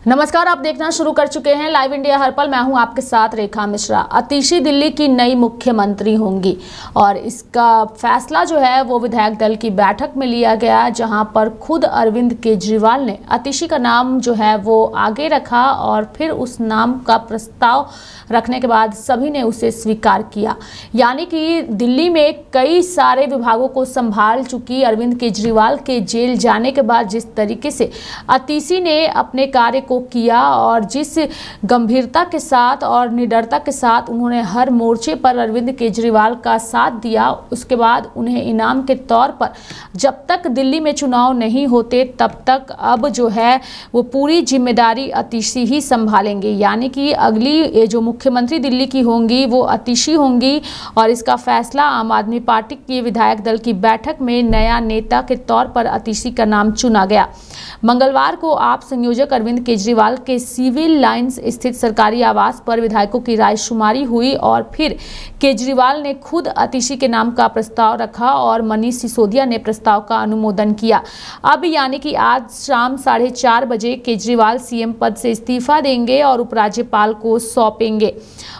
नमस्कार, आप देखना शुरू कर चुके हैं लाइव इंडिया हर पल। मैं हूं आपके साथ रेखा मिश्रा। अतिशी दिल्ली की नई मुख्यमंत्री होंगी और इसका फैसला जो है वो विधायक दल की बैठक में लिया गया, जहां पर खुद अरविंद केजरीवाल ने अतिशी का नाम जो है वो आगे रखा और फिर उस नाम का प्रस्ताव रखने के बाद सभी ने उसे स्वीकार किया। यानी कि दिल्ली में कई सारे विभागों को संभाल चुकी अरविंद केजरीवाल के जेल जाने के बाद जिस तरीके से अतिशी ने अपने कार्य को किया और जिस गंभीरता के साथ और निडरता के साथ उन्होंने हर मोर्चे पर अरविंद केजरीवाल का साथ दिया, उसके बाद उन्हें इनाम के तौर पर जब तक दिल्ली में चुनाव नहीं होते तब तक अब जो है वो पूरी जिम्मेदारी अतिशी ही संभालेंगे। यानी कि अगली जो मुख्यमंत्री दिल्ली की होंगी वो अतिशी होंगी और इसका फैसला आम आदमी पार्टी के विधायक दल की बैठक में नया नेता के तौर पर अतिशी का नाम चुना गया। मंगलवार को आप संयोजक अरविंद केजरीवाल के सिविल लाइंस स्थित सरकारी आवास पर विधायकों की रायशुमारी हुई और फिर केजरीवाल ने खुद अतिशी के नाम का प्रस्ताव रखा और मनीष सिसोदिया ने प्रस्ताव का अनुमोदन किया। अब यानी कि आज शाम 4:30 बजे केजरीवाल सीएम पद से इस्तीफा देंगे और उपराज्यपाल को सौंपेंगे।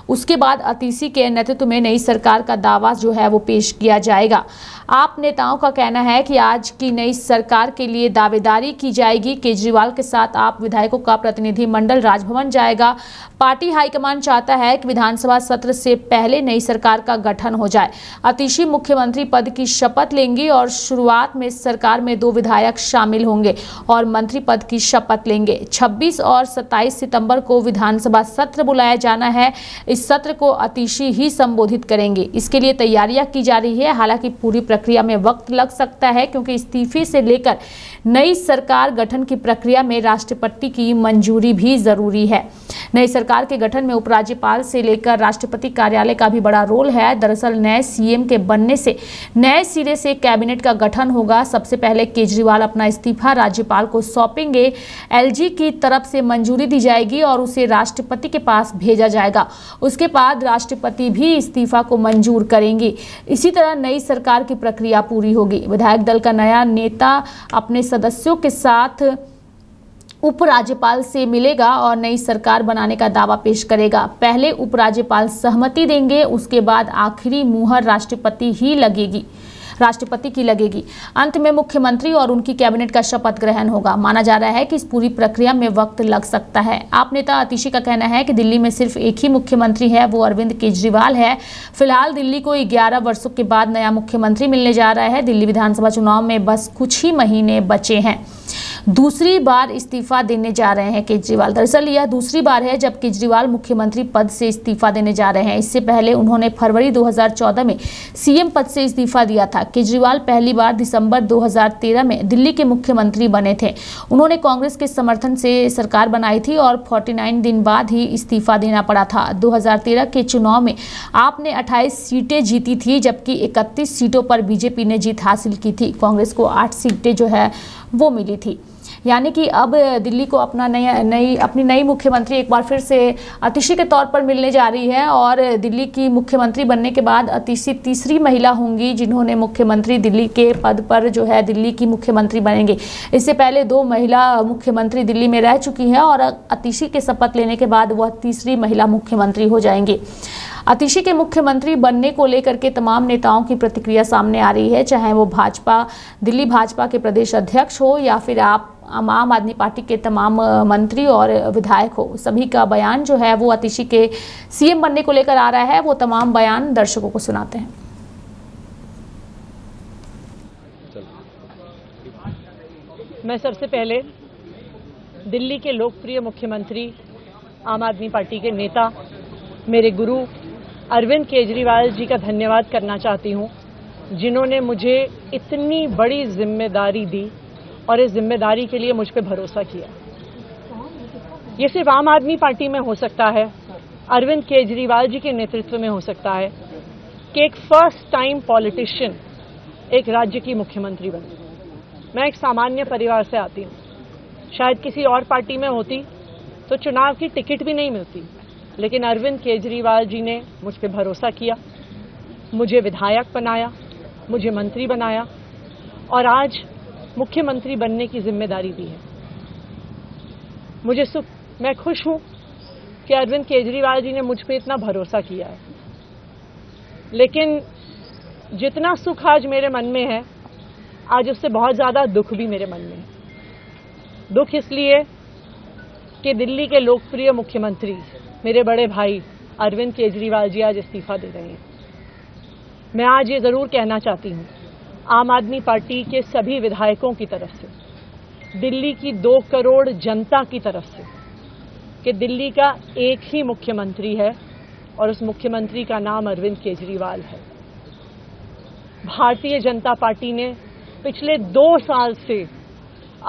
उसके बाद अतिशी के नेतृत्व में नई सरकार का दावा जो है वो पेश किया जाएगा। आप नेताओं का कहना है कि आज की नई सरकार के लिए दावेदारी की जाएगी। केजरीवाल के साथ आप विधायकों का प्रतिनिधिमंडल राजभवन जाएगा। पार्टी हाईकमान चाहता है कि विधानसभा सत्र से पहले नई सरकार का गठन हो जाए। अतिशी मुख्यमंत्री पद की शपथ लेंगी और शुरुआत में सरकार में 2 विधायक शामिल होंगे और मंत्री पद की शपथ लेंगे। 26 और 27 सितंबर को विधानसभा सत्र बुलाया जाना है। इस सत्र को अतिशी ही संबोधित करेंगे। इसके लिए तैयारियां की जा रही है। हालांकि पूरी प्रक्रिया में वक्त लग सकता है क्योंकि इस्तीफे से लेकर नई सरकार गठन की प्रक्रिया में राष्ट्रपति की मंजूरी भी जरूरी है। नई सरकार के गठन में उपराज्यपाल से लेकर राष्ट्रपति कार्यालय का भी बड़ा रोल है। दरअसल नए सीएम के बनने से नए सिरे से कैबिनेट का गठन होगा। सबसे पहले केजरीवाल अपना इस्तीफा राज्यपाल को सौंपेंगे। एलजी की तरफ से मंजूरी दी जाएगी और उसे राष्ट्रपति के पास भेजा जाएगा। उसके बाद राष्ट्रपति भी इस्तीफा को मंजूर करेंगे। इसी तरह नई सरकार की प्रक्रिया पूरी होगी। विधायक दल का नया नेता अपने सदस्यों के साथ उपराज्यपाल से मिलेगा और नई सरकार बनाने का दावा पेश करेगा। पहले उपराज्यपाल सहमति देंगे, उसके बाद आखिरी मुहर राष्ट्रपति की लगेगी। अंत में मुख्यमंत्री और उनकी कैबिनेट का शपथ ग्रहण होगा। माना जा रहा है कि इस पूरी प्रक्रिया में वक्त लग सकता है। आप नेता अतिशी का कहना है कि दिल्ली में सिर्फ एक ही मुख्यमंत्री है, वो अरविंद केजरीवाल है। फिलहाल दिल्ली को 11 वर्षों के बाद नया मुख्यमंत्री मिलने जा रहा है। दिल्ली विधानसभा चुनाव में बस कुछ ही महीने बचे हैं। दूसरी बार इस्तीफा देने जा रहे हैं केजरीवाल। दरअसल यह दूसरी बार है जब केजरीवाल मुख्यमंत्री पद से इस्तीफा देने जा रहे हैं। इससे पहले उन्होंने फरवरी 2014 में सीएम पद से इस्तीफा दिया था। केजरीवाल पहली बार दिसंबर 2013 में दिल्ली के मुख्यमंत्री बने थे। उन्होंने कांग्रेस के समर्थन से सरकार बनाई थी और 49 दिन बाद ही इस्तीफा देना पड़ा था। 2013 के चुनाव में आपने 28 सीटें जीती थी, जबकि 31 सीटों पर बीजेपी ने जीत हासिल की थी। कांग्रेस को 8 सीटें जो है वो मिली थी। यानी कि अब दिल्ली को अपनी नई मुख्यमंत्री एक बार फिर से अतिशी के तौर पर मिलने जा रही है और दिल्ली की मुख्यमंत्री बनने के बाद अतिशी तीसरी महिला होंगी जिन्होंने मुख्यमंत्री दिल्ली के पद पर जो है दिल्ली की मुख्यमंत्री बनेंगे। इससे पहले 2 महिला मुख्यमंत्री दिल्ली में रह चुकी हैं और अतिशी के शपथ लेने के बाद वह तीसरी महिला मुख्यमंत्री हो जाएंगी। अतिशी के मुख्यमंत्री बनने को लेकर के तमाम नेताओं की प्रतिक्रिया सामने आ रही है, चाहे वो दिल्ली भाजपा के प्रदेश अध्यक्ष हो या फिर आम आदमी पार्टी के तमाम मंत्री और विधायक हो। सभी का बयान जो है वो अतिशी के सीएम बनने को लेकर आ रहा है। वो तमाम बयान दर्शकों को सुनाते हैं। मैं सबसे पहले दिल्ली के लोकप्रिय मुख्यमंत्री, आम आदमी पार्टी के नेता, मेरे गुरु अरविंद केजरीवाल जी का धन्यवाद करना चाहती हूं, जिन्होंने मुझे इतनी बड़ी जिम्मेदारी दी और इस जिम्मेदारी के लिए मुझ पर भरोसा किया। ये सिर्फ आम आदमी पार्टी में हो सकता है, अरविंद केजरीवाल जी के नेतृत्व में हो सकता है कि एक फर्स्ट टाइम पॉलिटिशियन एक राज्य की मुख्यमंत्री बने। मैं एक सामान्य परिवार से आती हूँ। शायद किसी और पार्टी में होती तो चुनाव की टिकट भी नहीं मिलती, लेकिन अरविंद केजरीवाल जी ने मुझ पर भरोसा किया, मुझे विधायक बनाया, मुझे मंत्री बनाया और आज मुख्यमंत्री बनने की जिम्मेदारी दी है। मैं खुश हूं कि अरविंद केजरीवाल जी ने मुझ पे इतना भरोसा किया है, लेकिन जितना सुख आज मेरे मन में है, आज उससे बहुत ज्यादा दुख भी मेरे मन में है। दुख इसलिए कि दिल्ली के लोकप्रिय मुख्यमंत्री मेरे बड़े भाई अरविंद केजरीवाल जी आज इस्तीफा दे रहे हैं। मैं आज ये जरूर कहना चाहती हूं आम आदमी पार्टी के सभी विधायकों की तरफ से, दिल्ली की 2 करोड़ जनता की तरफ से, कि दिल्ली का एक ही मुख्यमंत्री है और उस मुख्यमंत्री का नाम अरविंद केजरीवाल है। भारतीय जनता पार्टी ने पिछले 2 साल से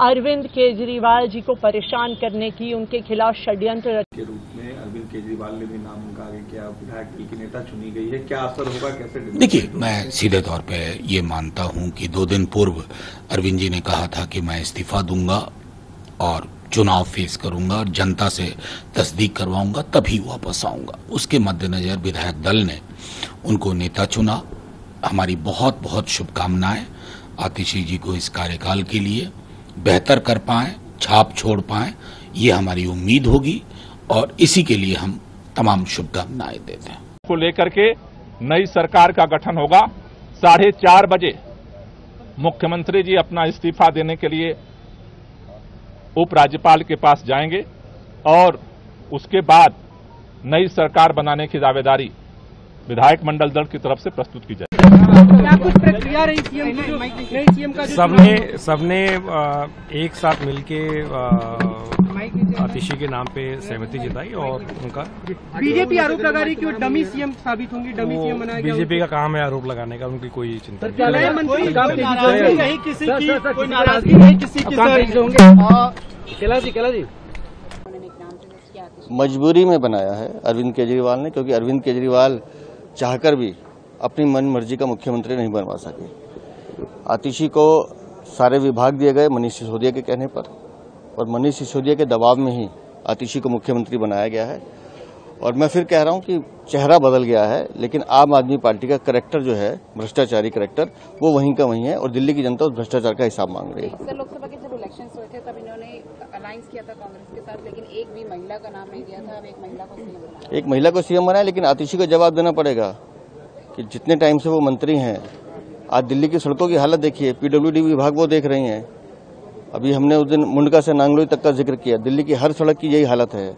अरविंद केजरीवाल जी को परेशान करने की, उनके खिलाफ षड्यंत्र के रूप में अरविंद केजरीवाल ने भी नाम उनका आगे किया, विधायक दल की नेता चुनी गई है, क्या असर होगा, कैसे? देखिए, मैं सीधे तौर पे ये मानता हूं कि 2 दिन पूर्व अरविंद जी ने कहा था कि मैं इस्तीफा दूंगा और चुनाव फेस करूंगा और जनता से तस्दीक करवाऊंगा, तभी वापस आऊंगा। उसके मद्देनजर विधायक दल ने उनको नेता चुना। हमारी बहुत बहुत शुभकामनाएं आतिशी जी को इस कार्यकाल के लिए, बेहतर कर पाएं, छाप छोड़ पाएं, ये हमारी उम्मीद होगी और इसी के लिए हम तमाम शुभकामनाएं देते हैं। को लेकर के नई सरकार का गठन होगा। 4:30 बजे मुख्यमंत्री जी अपना इस्तीफा देने के लिए उपराज्यपाल के पास जाएंगे और उसके बाद नई सरकार बनाने की दावेदारी विधायक मंडल दल की तरफ से प्रस्तुत की जाएगी। क्या कुछ प्रक्रिया रही सीएम की, जो नई सीएम का सबने एक साथ मिलके आतिशी के नाम पे सहमति जताई और उनका बीजेपी आरोप लगा रही कि वो डमी सीएम साबित होंगी, डमी सीएम बनाया गया। बीजेपी का काम है आरोप लगाने का, उनकी कोई चिंता नहीं। मजबूरी में बनाया है अरविंद केजरीवाल ने, क्योंकि अरविंद केजरीवाल चाहकर भी अपनी मन मर्जी का मुख्यमंत्री नहीं बनवा सके। आतिशी को सारे विभाग दिए गए मनीष सिसोदिया के कहने पर, और मनीष सिसोदिया के दबाव में ही आतिशी को मुख्यमंत्री बनाया गया है। और मैं फिर कह रहा हूं कि चेहरा बदल गया है, लेकिन आम आदमी पार्टी का करैक्टर जो है, भ्रष्टाचारी करैक्टर, वो वहीं का वहीं है और दिल्ली की जनता उस भ्रष्टाचार का हिसाब मांग रही है। सर, लोकसभा के जब इलेक्शन हुए थे तब इन्होंने अलायंस किया था कांग्रेस के साथ, लेकिन एक भी महिला का नाम नहीं दिया था। अब एक महिला को सीएम बनाया। एक महिला को सीएम बनाया, लेकिन आतिशी को जवाब देना पड़ेगा कि जितने टाइम से वो मंत्री हैं, आज दिल्ली की सड़कों की हालत देखिए, पीडब्ल्यूडी विभाग वो देख रही हैं। अभी हमने उस दिन मुंडका से नांगलोई तक का जिक्र किया, दिल्ली की हर सड़क की यही हालत है।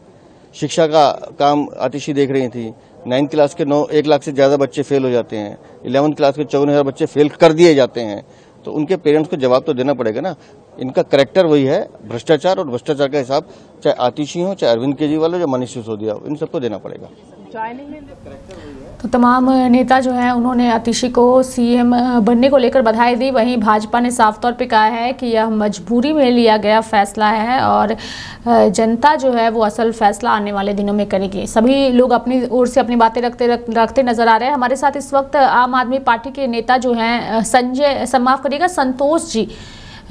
शिक्षा का काम आतिशी देख रही थी। 9th क्लास के 1 लाख से ज्यादा बच्चे फेल हो जाते हैं, 11th क्लास के 54,000 बच्चे फेल कर दिए जाते हैं। तो उनके पेरेंट्स को जवाब तो देना पड़ेगा ना। इनका करैक्टर वही है, भ्रष्टाचार, और भ्रष्टाचार का हिसाब चाहे आतिशी हो, चाहे अरविंद केजरीवाल हो, चाहे मनीष सिसोदिया हो, इन सबको देना पड़ेगा। तो तमाम नेता जो हैं उन्होंने आतिशी को सीएम बनने को लेकर बधाई दी। वहीं भाजपा ने साफ तौर पे कहा है कि यह मजबूरी में लिया गया फैसला है और जनता जो है वो असल फैसला आने वाले दिनों में करेगी। सभी लोग अपनी ओर से अपनी बातें रखते नजर आ रहे हैं। हमारे साथ इस वक्त आम आदमी पार्टी के नेता जो हैं संतोष जी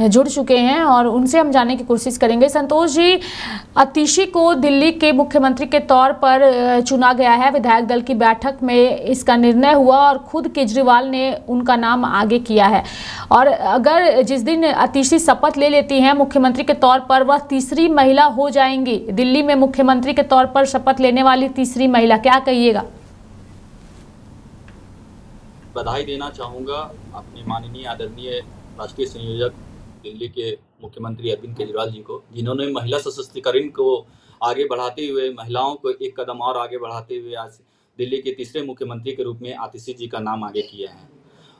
जुड़ चुके हैं और उनसे हम जानने की कोशिश करेंगे। संतोष जी, आतिशी को दिल्ली के मुख्यमंत्री के तौर पर चुना गया है। विधायक दल की बैठक में इसका निर्णय हुआ और खुद केजरीवाल ने उनका नाम आगे किया है। और अगर जिस दिन आतिशी शपथ ले लेती हैं मुख्यमंत्री के तौर पर, वह तीसरी महिला हो जाएंगी दिल्ली में मुख्यमंत्री के तौर पर शपथ लेने वाली तीसरी महिला, क्या कहिएगा? बधाई देना चाहूँगा अपने माननीय आदरणीय राष्ट्रीय संयोजक दिल्ली के मुख्यमंत्री अरविंद केजरीवाल जी को, जिन्होंने महिला सशक्तिकरण को आगे बढ़ाते हुए, महिलाओं को एक कदम और आगे बढ़ाते हुए आज दिल्ली के तीसरे मुख्यमंत्री के रूप में आतिशी जी का नाम आगे किया है।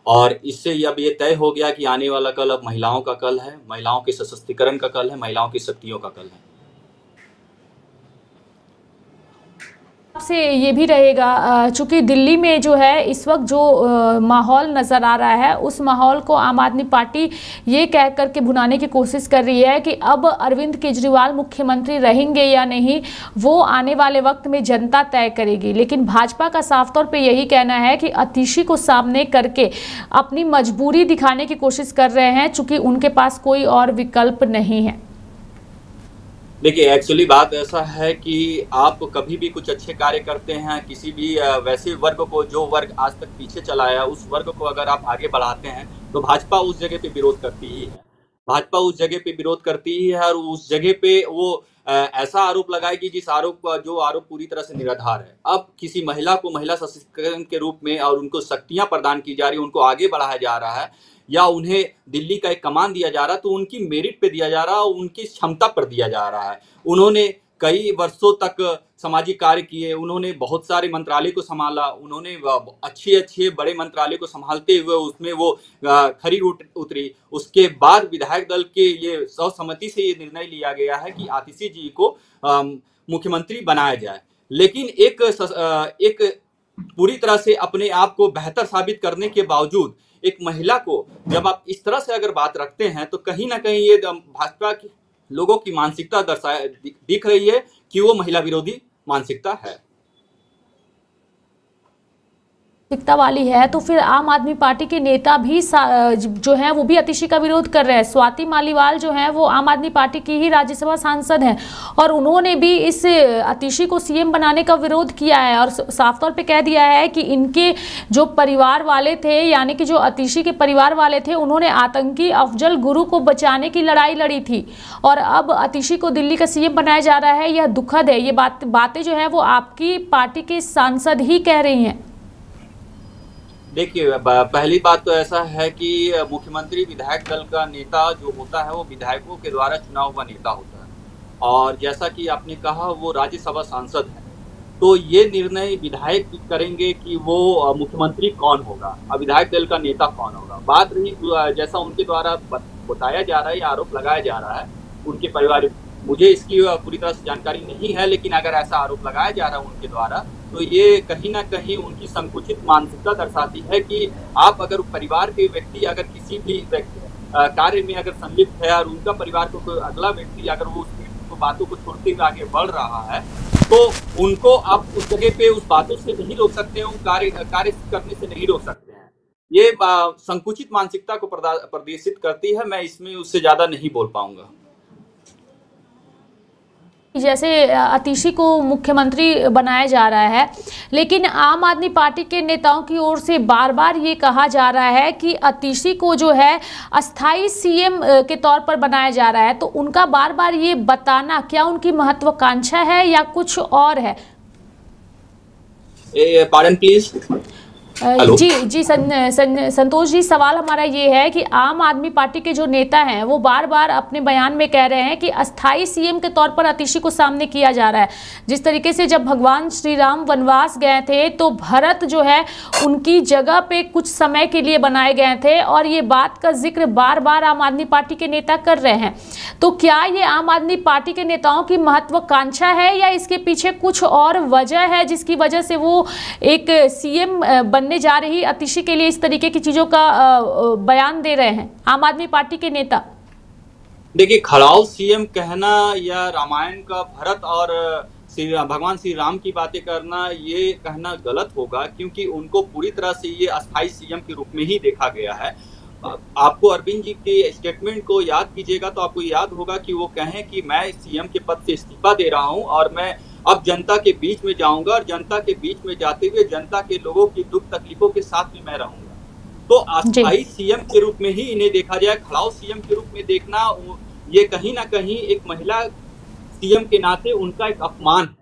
और इससे अब ये तय हो गया कि आने वाला कल अब महिलाओं का कल है, महिलाओं के सशक्तिकरण का कल है, महिलाओं की शक्तियों का कल है। से ये भी रहेगा, चूंकि दिल्ली में जो है इस वक्त जो माहौल नज़र आ रहा है, उस माहौल को आम आदमी पार्टी ये कह कर के भुनाने की कोशिश कर रही है कि अब अरविंद केजरीवाल मुख्यमंत्री रहेंगे या नहीं, वो आने वाले वक्त में जनता तय करेगी। लेकिन भाजपा का साफ तौर पे यही कहना है कि आतिशी को सामने करके अपनी मजबूरी दिखाने की कोशिश कर रहे हैं, चूंकि उनके पास कोई और विकल्प नहीं है। देखिए, एक्चुअली बात ऐसा है कि आप कभी भी कुछ अच्छे कार्य करते हैं, किसी भी वैसे वर्ग को, जो वर्ग आज तक पीछे चला है, उस वर्ग को अगर आप आगे बढ़ाते हैं तो भाजपा उस जगह पे विरोध करती ही है। भाजपा उस जगह पे विरोध करती ही है और उस जगह पे वो ऐसा आरोप लगाएगी जो आरोप पूरी तरह से निराधार है। अब किसी महिला को महिला सशक्तिकरण के रूप में और उनको शक्तियां प्रदान की जा रही है, उनको आगे बढ़ाया जा रहा है या उन्हें दिल्ली का एक कमान दिया जा रहा है, तो उनकी मेरिट पे दिया जा रहा है और उनकी क्षमता पर दिया जा रहा है। उन्होंने कई वर्षों तक सामाजिक कार्य किए, उन्होंने बहुत सारे मंत्रालय को संभाला, उन्होंने अच्छे बड़े मंत्रालय को संभालते हुए उसमें वो खरी उतरी। उसके बाद विधायक दल के ये सर्वसम्मति से ये निर्णय लिया गया है कि आतिशी जी को मुख्यमंत्री बनाया जाए। लेकिन एक पूरी तरह से अपने आप को बेहतर साबित करने के बावजूद एक महिला को जब आप इस तरह से अगर बात रखते हैं तो कहीं ना कहीं ये भाजपा के लोगों की मानसिकता दिख रही है कि वो महिला विरोधी मानसिकता है वाली है। तो फिर आम आदमी पार्टी के नेता भी जो हैं वो भी आतिशी का विरोध कर रहे हैं। स्वाति मालीवाल जो हैं वो आम आदमी पार्टी की ही राज्यसभा सांसद हैं और उन्होंने भी इस आतिशी को सीएम बनाने का विरोध किया है और साफ तौर पे कह दिया है कि इनके जो परिवार वाले थे, यानी कि जो आतिशी के परिवार वाले थे, उन्होंने आतंकी अफजल गुरु को बचाने की लड़ाई लड़ी थी और अब आतिशी को दिल्ली का सीएम बनाया जा रहा है। यह दुखद है। ये बातें जो है वो आपकी पार्टी के सांसद ही कह रही हैं। देखिए, पहली बात तो ऐसा है कि मुख्यमंत्री विधायक दल का नेता जो होता है वो विधायकों के द्वारा चुना हुआ नेता होता है और जैसा कि आपने कहा वो राज्यसभा सांसद है, तो ये निर्णय विधायक करेंगे कि वो मुख्यमंत्री कौन होगा और विधायक दल का नेता कौन होगा। बात रही जैसा उनके द्वारा बताया जा रहा है या आरोप लगाया जा रहा है उनके परिवार, मुझे इसकी पूरी तरह से जानकारी नहीं है, लेकिन अगर ऐसा आरोप लगाया जा रहा है उनके द्वारा तो ये कहीं ना कहीं उनकी संकुचित मानसिकता दर्शाती है कि आप अगर परिवार के व्यक्ति अगर किसी भी कार्य में अगर संलिप्त है और उनका परिवार को कोई अगला व्यक्ति अगर वो उस बातों को छोड़ते हुए आगे बढ़ रहा है तो उनको आप उस जगह पे उस बातों से नहीं रोक सकते हैं, कार्य करने से नहीं रोक सकते हैं। ये संकुचित मानसिकता को प्रदर्शित करती है। मैं इसमें उससे ज्यादा नहीं बोल पाऊंगा। जैसे आतिशी को मुख्यमंत्री बनाया जा रहा है, लेकिन आम आदमी पार्टी के नेताओं की ओर से बार बार ये कहा जा रहा है कि आतिशी को जो है अस्थाई सीएम के तौर पर बनाया जा रहा है, तो उनका बार बार ये बताना क्या उनकी महत्वाकांक्षा है या कुछ और है? Pardon please. जी संतोष जी, सवाल हमारा ये है कि आम आदमी पार्टी के जो नेता हैं वो बार बार अपने बयान में कह रहे हैं कि अस्थाई सीएम के तौर पर आतिशी को सामने किया जा रहा है। जिस तरीके से जब भगवान श्री राम वनवास गए थे तो भरत जो है उनकी जगह पे कुछ समय के लिए बनाए गए थे और ये बात का जिक्र बार बार आम आदमी पार्टी के नेता कर रहे हैं। तो क्या ये आम आदमी पार्टी के नेताओं की महत्वाकांक्षा है या इसके पीछे कुछ और वजह है जिसकी वजह से वो एक सीएम बनने जा रही आतिशी के लिए इस तरीके की चीजों का बयान दे रहे हैं आम आदमी पार्टी के नेता? देखिए, खड़ाऊ सीएम कहना या रामायण का भरत और भगवान श्री राम की बातें करना, ये कहना गलत होगा क्योंकि उनको पूरी तरह से ये अस्थाई सीएम के रूप में ही देखा गया है। आपको अरविंद जी के स्टेटमेंट को याद कीजिएगा तो आपको याद होगा कि वो कहें कि मैं सीएम के पद से इस्तीफा दे रहा हूं और मैं अब जनता के बीच में जाऊंगा और जनता के बीच में जाते हुए जनता के लोगों की दुख तकलीफों के साथ भी मैं रहूंगा। तो अस्थाई सीएम के रूप में ही इन्हें देखा जाए। खड़ाऊ सीएम के रूप में देखना ये कहीं ना कहीं एक महिला सीएम के नाते उनका एक अपमान है,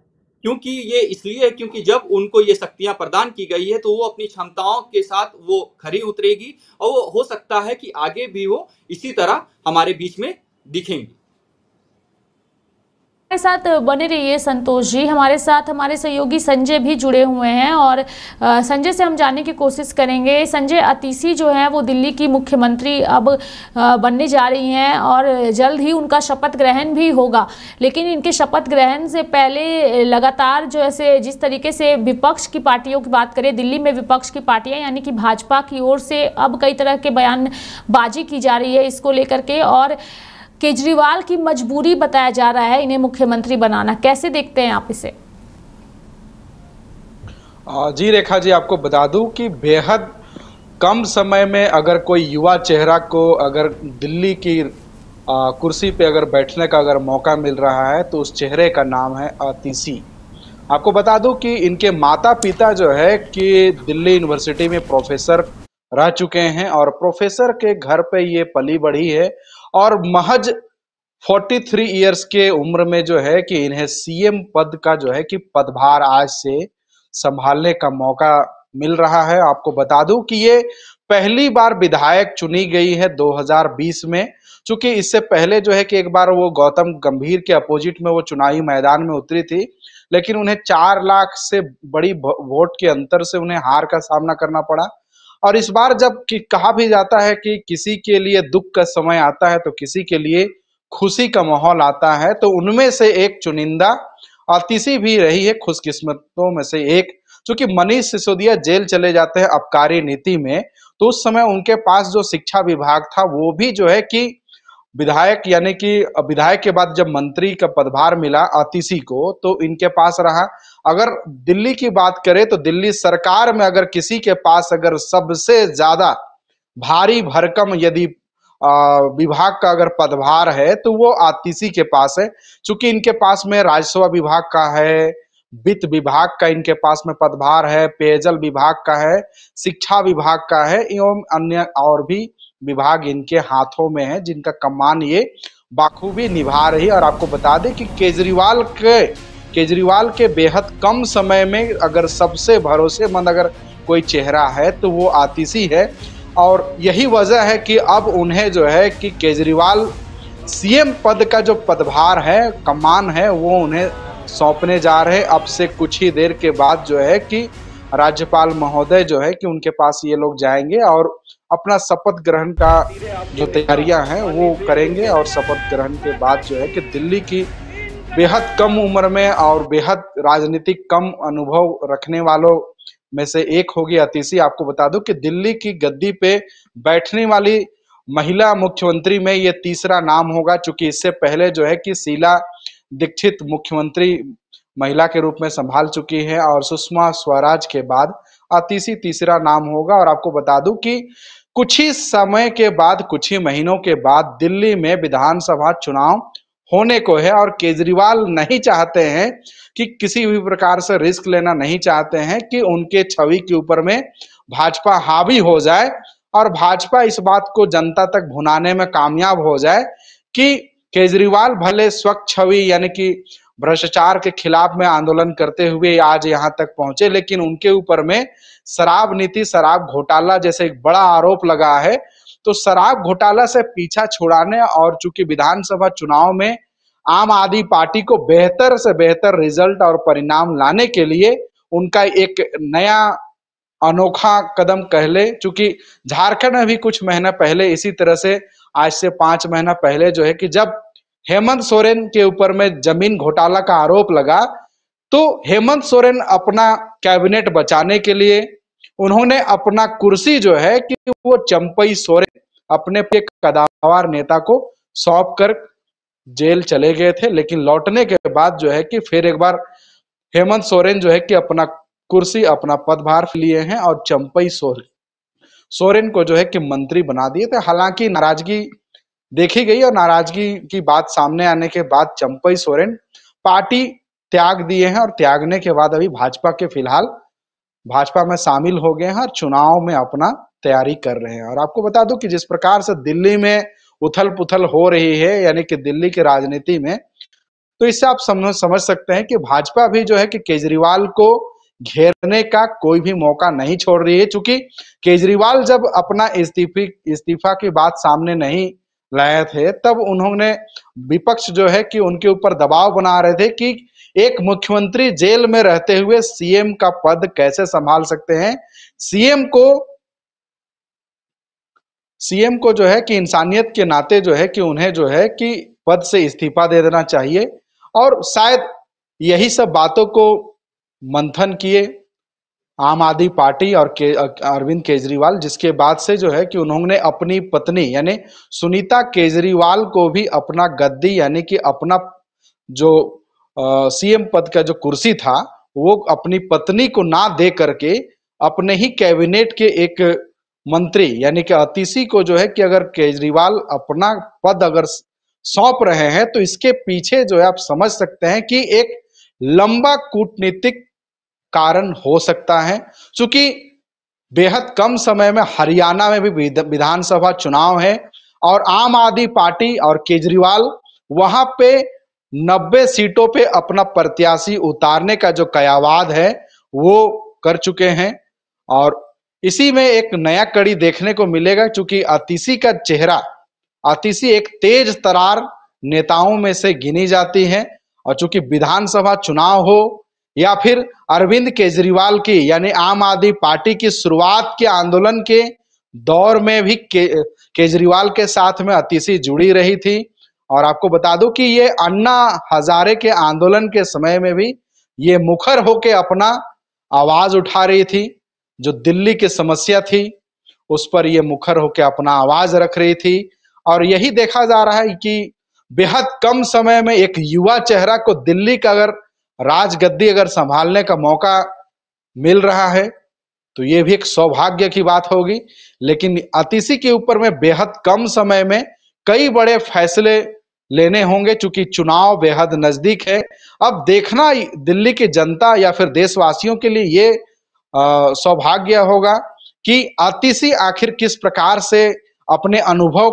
क्योंकि ये इसलिए है क्योंकि जब उनको ये शक्तियां प्रदान की गई है तो वो अपनी क्षमताओं के साथ वो खरी उतरेगी और वो हो सकता है कि आगे भी वो इसी तरह हमारे बीच में दिखेंगी। हमारे साथ बने रहिए संतोष जी। हमारे साथ हमारे सहयोगी संजय भी जुड़े हुए हैं और संजय से हम जानने की कोशिश करेंगे। संजय, आतिशी जो है वो दिल्ली की मुख्यमंत्री अब बनने जा रही हैं और जल्द ही उनका शपथ ग्रहण भी होगा, लेकिन इनके शपथ ग्रहण से पहले लगातार जो ऐसे जिस तरीके से विपक्ष की पार्टियों की बात करें, दिल्ली में विपक्ष की पार्टियां यानी कि भाजपा की ओर से अब कई तरह के बयानबाजी की जा रही है इसको लेकर के और केजरीवाल की मजबूरी बताया जा रहा है इन्हें मुख्यमंत्री बनाना। कैसे देखते हैं आप इसे? जी रेखा जी, आपको बता दूं कि बेहद कम समय में अगर कोई युवा चेहरा को अगर दिल्ली की कुर्सी पे अगर बैठने का अगर मौका मिल रहा है तो उस चेहरे का नाम है आतिशी। आपको बता दूं कि इनके माता पिता जो है कि दिल्ली यूनिवर्सिटी में प्रोफेसर रह चुके हैं और प्रोफेसर के घर पे ये पली बढ़ी है और महज 43 इयर्स के उम्र में जो है कि इन्हें सीएम पद का जो है कि पदभार आज से संभालने का मौका मिल रहा है। आपको बता दूं कि ये पहली बार विधायक चुनी गई है 2020 में, चूंकि इससे पहले जो है कि एक बार वो गौतम गंभीर के अपोजिट में वो चुनावी मैदान में उतरी थी, लेकिन उन्हें 4 लाख से बड़ी वोट के अंतर से उन्हें हार का सामना करना पड़ा। और इस बार जब कि कहा भी जाता है कि किसी के लिए दुख का समय आता है तो किसी के लिए खुशी का माहौल आता है, तो उनमें से एक चुनिंदा आतिशी भी रही है खुशकिस्मतों में से एक। चूंकि मनीष सिसोदिया जेल चले जाते हैं आबकारी नीति में, तो उस समय उनके पास जो शिक्षा विभाग था वो भी जो है कि विधायक यानी कि विधायक के बाद जब मंत्री का पदभार मिला आतिशी को, तो इनके पास रहा। अगर दिल्ली की बात करें तो दिल्ली सरकार में अगर किसी के पास अगर सबसे ज्यादा भारी भरकम यदि विभाग का अगर पदभार है तो वो आतिशी के पास है। चूंकि इनके पास में राजस्व विभाग का है, वित्त विभाग का इनके पास में पदभार है, पेयजल विभाग का है, शिक्षा विभाग का है, एवं अन्य और भी विभाग इनके हाथों में है जिनका कमान ये बाखूबी निभा रही है। और आपको बता दें कि केजरीवाल के बेहद कम समय में अगर सबसे भरोसेमंद अगर कोई चेहरा है तो वो आतिशी है। और यही वजह है कि अब उन्हें जो है कि केजरीवाल सीएम पद का जो पदभार है, कमान है, वो उन्हें सौंपने जा रहे हैं। अब से कुछ ही देर के बाद जो है कि राज्यपाल महोदय जो है कि उनके पास ये लोग जाएंगे और अपना शपथ ग्रहण का जो तैयारियां हैं वो करेंगे। और शपथ ग्रहण के बाद जो है कि दिल्ली की बेहद कम उम्र में और बेहद राजनीतिक कम अनुभव रखने वालों में से एक होगी आतिशी। आपको बता दूं कि दिल्ली की गद्दी पे बैठने वाली महिला मुख्यमंत्री में ये तीसरा नाम होगा, चूंकि इससे पहले जो है कि शीला दीक्षित मुख्यमंत्री महिला के रूप में संभाल चुकी है और सुषमा स्वराज के बाद आतिशी तीसरा नाम होगा। और आपको बता दूं कि कुछ ही समय के बाद, कुछ ही महीनों के बाद दिल्ली में विधानसभा चुनाव होने को है और केजरीवाल नहीं चाहते हैं कि किसी भी प्रकार से रिस्क लेना नहीं चाहते हैं कि उनके छवि के ऊपर में भाजपा हावी हो जाए और भाजपा इस बात को जनता तक भुनाने में कामयाब हो जाए कि केजरीवाल भले स्वच्छ छवि यानी कि भ्रष्टाचार के खिलाफ में आंदोलन करते हुए आज यहाँ तक पहुंचे, लेकिन उनके ऊपर में शराब नीति, शराब घोटाला जैसे एक बड़ा आरोप लगा है। तो शराब घोटाला से पीछा छुड़ाने और चूंकि विधानसभा चुनाव में आम आदमी पार्टी को बेहतर से बेहतर रिजल्ट और परिणाम लाने के लिए उनका एक नया अनोखा कदम कह ले। चूंकि झारखंड में भी कुछ महीना पहले इसी तरह से, आज से 5 महीना पहले जो है कि जब हेमंत सोरेन के ऊपर में जमीन घोटाला का आरोप लगा, तो हेमंत सोरेन अपना कैबिनेट बचाने के लिए उन्होंने अपना कुर्सी जो है कि वो चंपई सोरेन अपने कदावर नेता को सौंप कर जेल चले गए थे। लेकिन लौटने के बाद जो है कि फिर एक बार हेमंत सोरेन जो है कि अपना कुर्सी, अपना पदभार लिए हैं और चंपई सोरेन को जो है कि मंत्री बना दिए थे। हालांकि नाराजगी देखी गई और नाराजगी की बात सामने आने के बाद चंपई सोरेन पार्टी त्याग दिए हैं और त्यागने के बाद अभी भाजपा के फिलहाल भाजपा में शामिल हो गए हैं और चुनाव में अपना तैयारी कर रहे हैं। और आपको बता दूं कि जिस प्रकार से दिल्ली में उथल पुथल हो रही है यानी कि दिल्ली की राजनीति में, तो इससे आप समझ सकते हैं कि भाजपा भी जो है कि केजरीवाल को घेरने का कोई भी मौका नहीं छोड़ रही है। चूंकि केजरीवाल जब अपना इस्तीफा की बात सामने नहीं लाए थे, तब उन्होंने विपक्ष जो है कि उनके ऊपर दबाव बना रहे थे कि एक मुख्यमंत्री जेल में रहते हुए सीएम का पद कैसे संभाल सकते हैं। सीएम को जो है कि इंसानियत के नाते जो है कि उन्हें जो है कि पद से इस्तीफा दे देना चाहिए। और शायद यही सब बातों को मंथन किए आम आदमी पार्टी और अरविंद केजरीवाल, जिसके बाद से जो है कि उन्होंने अपनी पत्नी यानी सुनीता केजरीवाल को भी अपना गद्दी यानी कि अपना जो सीएम पद का जो कुर्सी था वो अपनी पत्नी को ना दे करके अपने ही कैबिनेट के एक मंत्री यानी कि आतिशी को जो है कि अगर केजरीवाल अपना पद अगर सौंप रहे हैं तो इसके पीछे जो है आप समझ सकते हैं कि एक लंबा कूटनीतिक कारण हो सकता है। क्योंकि बेहद कम समय में हरियाणा में भी विधानसभा चुनाव है और आम आदमी पार्टी और केजरीवाल वहां पे 90 सीटों पे अपना प्रत्याशी उतारने का जो कयावाद है वो कर चुके हैं। और इसी में एक नया कड़ी देखने को मिलेगा, क्योंकि अतिशी का चेहरा, अतिशी एक तेज तरार नेताओं में से गिनी जाती है। और चूंकि विधानसभा चुनाव हो या फिर अरविंद केजरीवाल की यानी आम आदमी पार्टी की शुरुआत के आंदोलन के दौर में भी केजरीवाल के साथ में अतिशी जुड़ी रही थी। और आपको बता दूं कि ये अन्ना हजारे के आंदोलन के समय में भी ये मुखर होके अपना आवाज उठा रही थी। जो दिल्ली की समस्या थी उस पर ये मुखर होके अपना आवाज रख रही थी। और यही देखा जा रहा है कि बेहद कम समय में एक युवा चेहरा को दिल्ली का अगर राजगद्दी अगर संभालने का मौका मिल रहा है तो ये भी एक सौभाग्य की बात होगी। लेकिन अतिशी के ऊपर में बेहद कम समय में कई बड़े फैसले लेने होंगे, चूंकि चुनाव बेहद नजदीक है। अब देखना दिल्ली की जनता या फिर देशवासियों के लिए ये सौभाग्य होगा कि अतिशी आखिर किस प्रकार से अपने अनुभव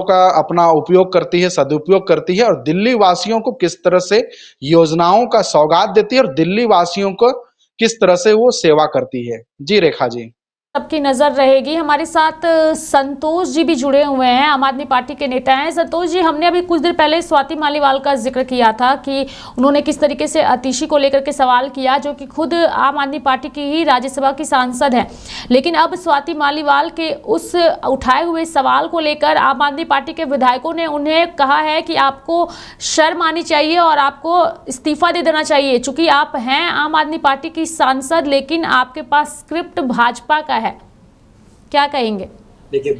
का अपना उपयोग करती है, सदुपयोग करती है, और दिल्ली वासियों को किस तरह से योजनाओं का सौगात देती है और दिल्ली वासियों को किस तरह से वो सेवा करती है। जी रेखा जी, सबकी नजर रहेगी। हमारे साथ संतोष जी भी जुड़े हुए हैं, आम आदमी पार्टी के नेता हैं। संतोष जी, हमने अभी कुछ देर पहले स्वाति मालीवाल का जिक्र किया था कि उन्होंने किस तरीके से अतिशी को लेकर के सवाल किया, जो कि खुद आम आदमी पार्टी की ही राज्यसभा की सांसद हैं। लेकिन अब स्वाति मालीवाल के उस उठाए हुए सवाल को लेकर आम आदमी पार्टी के विधायकों ने उन्हें कहा है कि आपको शर्म आनी चाहिए और आपको इस्तीफा दे देना चाहिए, चूंकि आप हैं आम आदमी पार्टी की सांसद लेकिन आपके पास स्क्रिप्ट भाजपा का है। क्या कहेंगे? देखिए,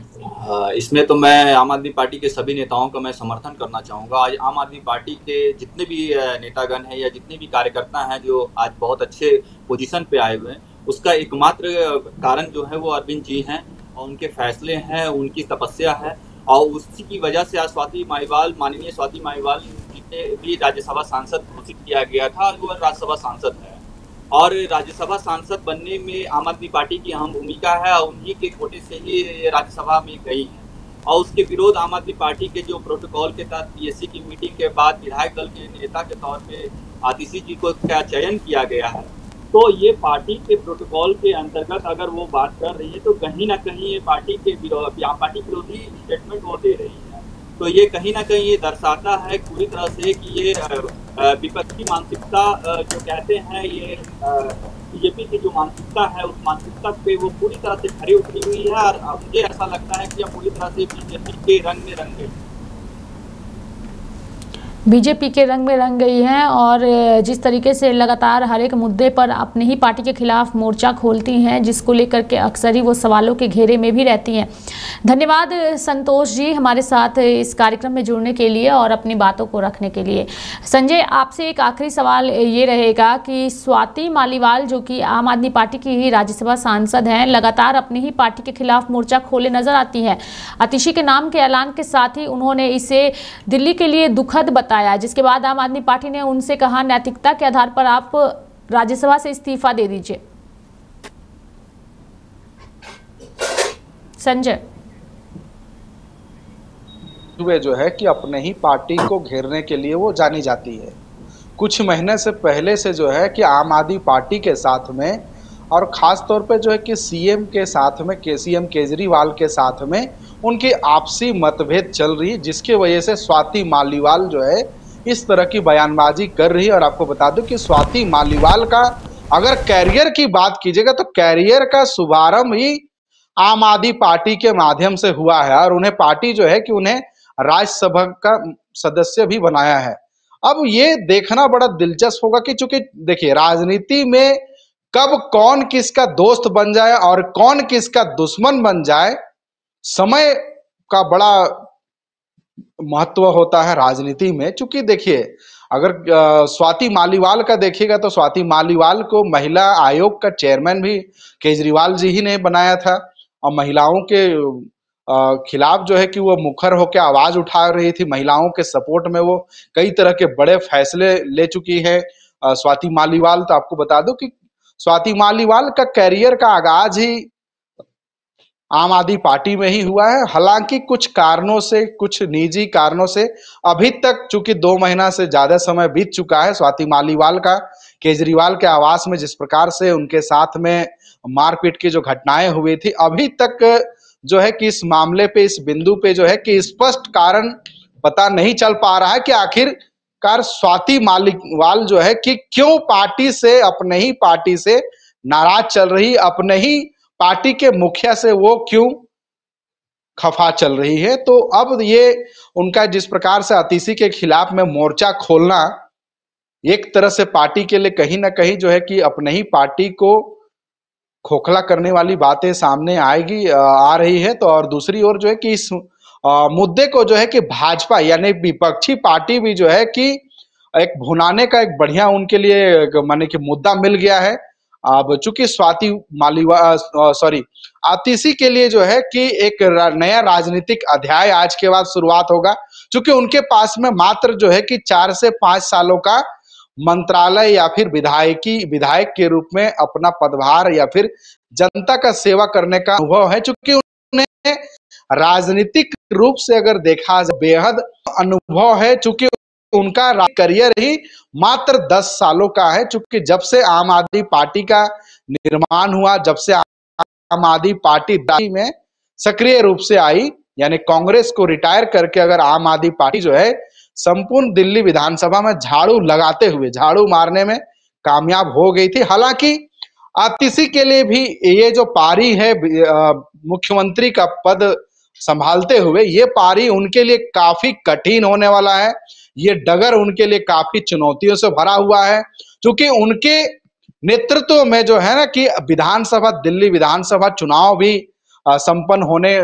इसमें तो मैं आम आदमी पार्टी के सभी नेताओं का मैं समर्थन करना चाहूँगा। आज आम आदमी पार्टी के जितने भी नेतागण हैं या जितने भी कार्यकर्ता हैं जो आज बहुत अच्छे पोजीशन पे आए हुए हैं, उसका एकमात्र कारण जो है वो अरविंद जी हैं और उनके फैसले हैं, उनकी तपस्या है। और उसी की वजह से आज माननीय स्वाति मालीवाल जिसे भी राज्यसभा सांसद घोषित किया गया था, वो राज्यसभा सांसद है। और राज्यसभा सांसद बनने में आम आदमी पार्टी की अहम भूमिका है और उन्हीं के कोटे से ही राज्यसभा में गई है। और उसके विरोध आम आदमी पार्टी के जो प्रोटोकॉल के तहत पीएससी की मीटिंग के बाद विधायक दल के नेता के तौर पे आतिशी जी को क्या चयन किया गया है, तो ये पार्टी के प्रोटोकॉल के अंतर्गत अगर वो बात कर रही है तो कहीं ना कहीं ये पार्टी विरोधी स्टेटमेंट वो दे रही है। तो ये कहीं ना कहीं ये दर्शाता है पूरी तरह से कि ये विपक्षी मानसिकता जो कहते हैं, ये बीजेपी की जो मानसिकता है उस मानसिकता पे वो पूरी तरह से खरी उतरी हुई है। और मुझे ऐसा लगता है कि अब पूरी तरह से बीजेपी के रंग में रंग गई, बीजेपी के रंग में रंग गई हैं और जिस तरीके से लगातार हर एक मुद्दे पर अपनी ही पार्टी के खिलाफ मोर्चा खोलती हैं, जिसको लेकर के अक्सर ही वो सवालों के घेरे में भी रहती हैं। धन्यवाद संतोष जी हमारे साथ इस कार्यक्रम में जुड़ने के लिए और अपनी बातों को रखने के लिए। संजय, आपसे एक आखिरी सवाल ये रहेगा कि स्वाति मालीवाल जो कि आम आदमी पार्टी की ही राज्यसभा सांसद हैं, लगातार अपनी ही पार्टी के खिलाफ मोर्चा खोले नजर आती हैं। अतिशी के नाम के ऐलान के साथ ही उन्होंने इसे दिल्ली के लिए दुखद बताया, जिसके बाद आम आदमी पार्टी ने उनसे कहा नैतिकता के आधार पर आप राज्यसभा से इस्तीफा दे दीजिए। संजय, वे जो है कि अपने ही पार्टी को घेरने के लिए वो जानी जाती है। कुछ महीने से पहले से जो है कि आम आदमी पार्टी के साथ में और ख़ास तौर पे जो है कि सीएम के साथ में सीएम केजरीवाल के साथ में उनकी आपसी मतभेद चल रही है, जिसके वजह से स्वाति मालीवाल जो है इस तरह की बयानबाजी कर रही है। और आपको बता दूं कि स्वाति मालीवाल का अगर कैरियर की बात कीजिएगा तो कैरियर का शुभारंभ ही आम आदमी पार्टी के माध्यम से हुआ है और उन्हें पार्टी जो है कि उन्हें राज्यसभा का सदस्य भी बनाया है। अब ये देखना बड़ा दिलचस्प होगा कि चूंकि देखिए राजनीति में कब कौन किसका दोस्त बन जाए और कौन किसका दुश्मन बन जाए, समय का बड़ा महत्व होता है राजनीति में। चूंकि देखिए अगर स्वाति मालीवाल का देखिएगा तो स्वाति मालीवाल को महिला आयोग का चेयरमैन भी केजरीवाल जी ही ने बनाया था और महिलाओं के खिलाफ जो है कि वो मुखर होकर आवाज उठा रही थी। महिलाओं के सपोर्ट में वो कई तरह के बड़े फैसले ले चुकी है स्वाति मालीवाल। तो आपको बता दूं कि स्वाति मालीवाल का कैरियर का आगाज ही आम आदमी पार्टी में ही हुआ है। हालांकि कुछ कारणों से, कुछ निजी कारणों से अभी तक, चूंकि 2 महीना से ज्यादा समय बीत चुका है स्वाति मालीवाल का केजरीवाल के आवास में जिस प्रकार से उनके साथ में मारपीट की जो घटनाएं हुई थी, अभी तक जो है कि इस मामले पे, इस बिंदु पे जो है कि स्पष्ट कारण पता नहीं चल पा रहा है कि आखिरकार स्वाति मालीवाल जो है कि क्यों पार्टी से, अपने ही पार्टी से नाराज चल रही, अपने ही पार्टी के मुखिया से वो क्यों खफा चल रही है। तो अब ये उनका जिस प्रकार से आतिशी के खिलाफ में मोर्चा खोलना एक तरह से पार्टी के लिए कहीं ना कहीं जो है कि अपने ही पार्टी को खोखला करने वाली बातें सामने आ रही है। तो और दूसरी ओर जो है कि इस मुद्दे को जो है कि भाजपा यानी विपक्षी पार्टी भी जो है कि एक भुनाने का एक बढ़िया उनके लिए माने कि मुद्दा मिल गया है। अब चूंकि स्वाति मालीवाल आतिशी के लिए जो है कि एक नया राजनीतिक अध्याय आज के बाद शुरुआत होगा, चूंकि उनके पास में मात्र जो है कि 4 से 5 सालों का मंत्रालय या फिर विधायक के रूप में अपना पदभार या फिर जनता का सेवा करने का अनुभव है। चूंकि उन्हें राजनीतिक रूप से अगर देखा जाए बेहद अनुभव है, चूंकि उनका करियर ही मात्र 10 सालों का है। चूंकि जब से आम आदमी पार्टी का निर्माण हुआ, जब से आम आदमी पार्टी में सक्रिय रूप से आई, यानी कांग्रेस को रिटायर करके अगर आम आदमी पार्टी जो है संपूर्ण दिल्ली विधानसभा में झाड़ू लगाते हुए, झाड़ू मारने में कामयाब हो गई थी। हालांकि आतिशी के लिए भी ये जो पारी है मुख्यमंत्री का पद संभालते हुए, ये पारी उनके लिए काफी कठिन होने वाला है। ये डगर उनके लिए काफी चुनौतियों से भरा हुआ है, क्योंकि उनके नेतृत्व में जो है ना कि दिल्ली विधानसभा चुनाव भी संपन्न होने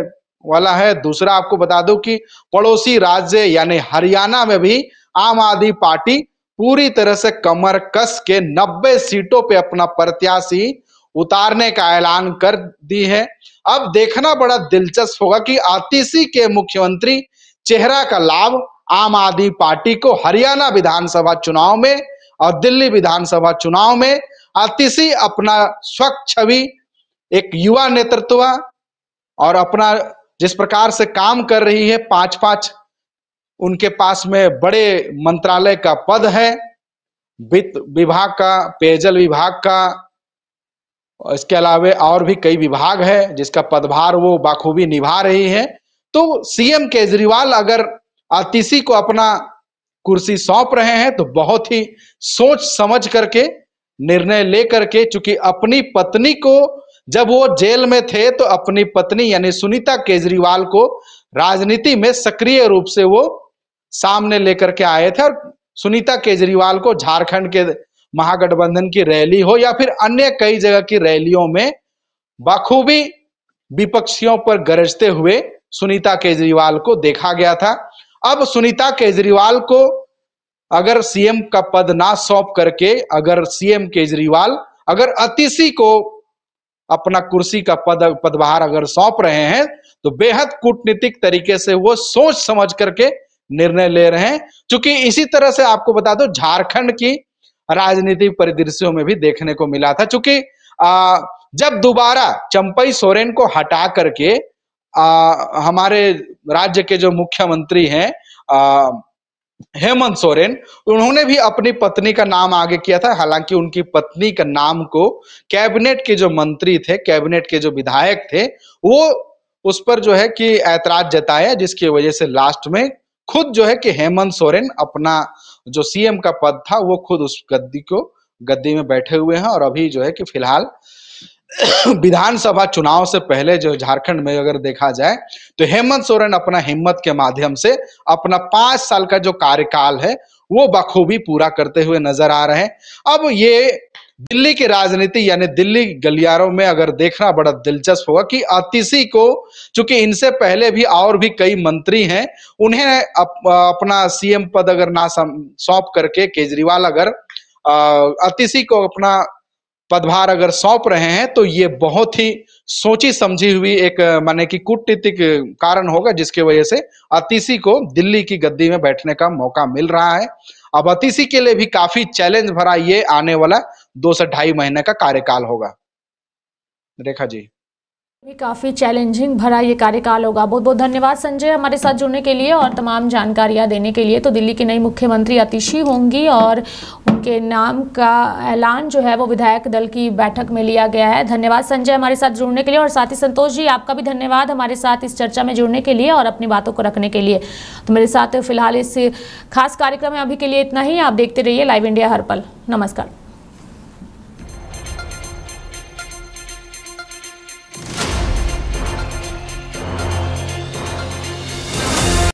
वाला है। दूसरा आपको बता दूं कि पड़ोसी राज्य यानी हरियाणा में भी आम आदमी पार्टी पूरी तरह से कमर कस के 90 सीटों पे अपना प्रत्याशी उतारने का ऐलान कर दी है। अब देखना बड़ा दिलचस्प होगा कि आतिशी के मुख्यमंत्री चेहरा का लाभ आम आदमी पार्टी को हरियाणा विधानसभा चुनाव में और दिल्ली विधानसभा चुनाव में आतिशी अपना स्वच्छ छवि, एक युवा नेतृत्व और अपना जिस प्रकार से काम कर रही है, 5-5 उनके पास में बड़े मंत्रालय का पद है, वित्त विभाग का, पेयजल विभाग का, इसके अलावा और भी कई विभाग है जिसका पदभार वो बाखूबी निभा रही है। तो सीएम केजरीवाल अगर आतिशी को अपना कुर्सी सौंप रहे हैं तो बहुत ही सोच समझ करके निर्णय लेकर के, चूंकि अपनी पत्नी को जब वो जेल में थे तो अपनी पत्नी यानी सुनीता केजरीवाल को राजनीति में सक्रिय रूप से वो सामने लेकर के आए थे। और सुनीता केजरीवाल को झारखंड के महागठबंधन की रैली हो या फिर अन्य कई जगह की रैलियों में बखूबी विपक्षियों पर गरजते हुए सुनीता केजरीवाल को देखा गया था। अब सुनीता केजरीवाल को अगर सीएम का पद ना सौंप करके अगर सीएम केजरीवाल अगर आतिशी को अपना कुर्सी का पदभार अगर सौंप रहे हैं तो बेहद कूटनीतिक तरीके से वो सोच समझ करके निर्णय ले रहे हैं। क्योंकि इसी तरह से आपको बता दो झारखंड की राजनीतिक परिदृश्यों में भी देखने को मिला था। चूंकि जब दोबारा चंपई सोरेन को हटा करके हमारे राज्य के जो मुख्यमंत्री हैं हेमंत सोरेन, उन्होंने भी अपनी पत्नी का नाम आगे किया था। हालांकि उनकी पत्नी का नाम को कैबिनेट के जो मंत्री थे, कैबिनेट के जो विधायक थे, वो उस पर जो है कि ऐतराज जताया, जिसकी वजह से लास्ट में खुद जो है कि हेमंत सोरेन अपना जो सीएम का पद था वो खुद उस गद्दी में बैठे हुए हैं। और अभी जो है कि फिलहाल विधानसभा चुनाव से पहले जो झारखंड में अगर देखा जाए तो हेमंत सोरेन अपना हिम्मत के माध्यम से अपना 5 साल का जो कार्यकाल है वो बखूबी पूरा करते हुए नजर आ रहे हैं। अब ये दिल्ली की राजनीति यानी दिल्ली गलियारों में अगर देखना बड़ा दिलचस्प होगा कि आतिशी को, चूंकि इनसे पहले भी और भी कई मंत्री हैं, उन्हें अपना सीएम पद अगर ना सौंप करके केजरीवाल अगर आतिशी को अपना पदभार अगर सौंप रहे हैं तो ये बहुत ही सोची समझी हुई एक माने कि कूटनीतिक कारण होगा, जिसके वजह से आतिशी को दिल्ली की गद्दी में बैठने का मौका मिल रहा है। अब आतिशी के लिए भी काफी चैलेंज भरा ये आने वाला 2 से ढाई महीने का कार्यकाल होगा। रेखा जी। काफ़ी चैलेंजिंग भरा ये कार्यकाल होगा। बहुत बहुत धन्यवाद संजय हमारे साथ जुड़ने के लिए और तमाम जानकारियाँ देने के लिए। तो दिल्ली की नई मुख्यमंत्री अतिशी होंगी और उनके नाम का ऐलान जो है वो विधायक दल की बैठक में लिया गया है। धन्यवाद संजय हमारे साथ जुड़ने के लिए और साथ ही संतोष जी आपका भी धन्यवाद हमारे साथ इस चर्चा में जुड़ने के लिए और अपनी बातों को रखने के लिए। तो मेरे साथ फिलहाल इस खास कार्यक्रम में अभी के लिए इतना ही। आप देखते रहिए लाइव इंडिया हर पल। नमस्कार।